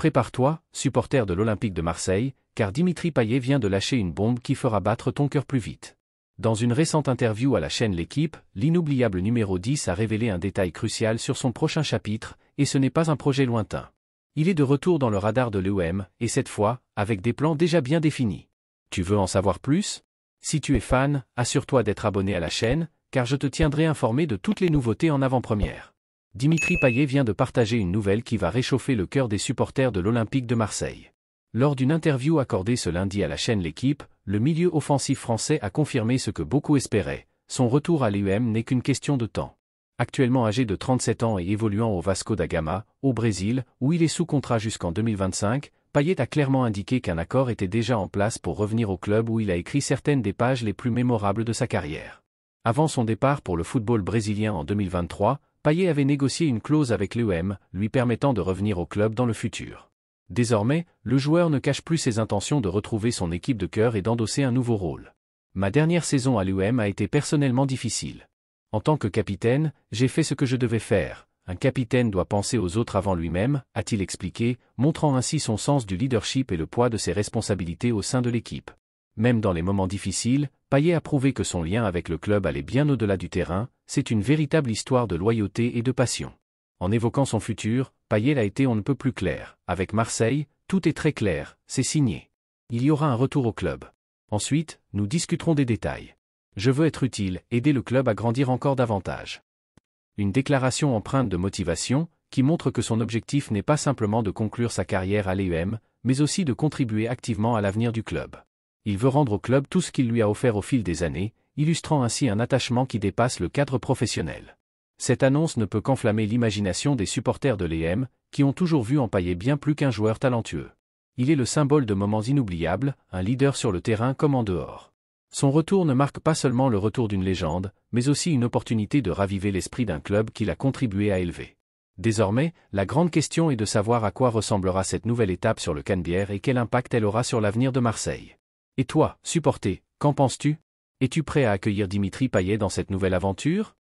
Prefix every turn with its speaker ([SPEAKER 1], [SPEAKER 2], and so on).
[SPEAKER 1] Prépare-toi, supporter de l'Olympique de Marseille, car Dimitri Payet vient de lâcher une bombe qui fera battre ton cœur plus vite. Dans une récente interview à la chaîne L'Équipe, l'inoubliable numéro 10 a révélé un détail crucial sur son prochain chapitre, et ce n'est pas un projet lointain. Il est de retour dans le radar de l'OM, et cette fois, avec des plans déjà bien définis. Tu veux en savoir plus? Si tu es fan, assure-toi d'être abonné à la chaîne, car je te tiendrai informé de toutes les nouveautés en avant-première. Dimitri Payet vient de partager une nouvelle qui va réchauffer le cœur des supporters de l'Olympique de Marseille. Lors d'une interview accordée ce lundi à la chaîne L'Équipe, le milieu offensif français a confirmé ce que beaucoup espéraient, son retour à l'OM n'est qu'une question de temps. Actuellement âgé de 37 ans et évoluant au Vasco da Gama, au Brésil, où il est sous contrat jusqu'en 2025, Payet a clairement indiqué qu'un accord était déjà en place pour revenir au club où il a écrit certaines des pages les plus mémorables de sa carrière. Avant son départ pour le football brésilien en 2023, Payet avait négocié une clause avec l'OM, lui permettant de revenir au club dans le futur. Désormais, le joueur ne cache plus ses intentions de retrouver son équipe de cœur et d'endosser un nouveau rôle. Ma dernière saison à l'OM a été personnellement difficile. En tant que capitaine, j'ai fait ce que je devais faire. Un capitaine doit penser aux autres avant lui-même, a-t-il expliqué, montrant ainsi son sens du leadership et le poids de ses responsabilités au sein de l'équipe. Même dans les moments difficiles, Payet a prouvé que son lien avec le club allait bien au-delà du terrain, c'est une véritable histoire de loyauté et de passion. En évoquant son futur, Payet a été on ne peut plus clair. Avec Marseille, tout est très clair, c'est signé. Il y aura un retour au club. Ensuite, nous discuterons des détails. Je veux être utile, aider le club à grandir encore davantage. Une déclaration empreinte de motivation, qui montre que son objectif n'est pas simplement de conclure sa carrière à l'OM, mais aussi de contribuer activement à l'avenir du club. Il veut rendre au club tout ce qu'il lui a offert au fil des années, illustrant ainsi un attachement qui dépasse le cadre professionnel. Cette annonce ne peut qu'enflammer l'imagination des supporters de l'OM, qui ont toujours vu en Payet bien plus qu'un joueur talentueux. Il est le symbole de moments inoubliables, un leader sur le terrain comme en dehors. Son retour ne marque pas seulement le retour d'une légende, mais aussi une opportunité de raviver l'esprit d'un club qu'il a contribué à élever. Désormais, la grande question est de savoir à quoi ressemblera cette nouvelle étape sur le Canebière et quel impact elle aura sur l'avenir de Marseille. Et toi, supporter, qu'en penses-tu? Es-tu prêt à accueillir Dimitri Payet dans cette nouvelle aventure?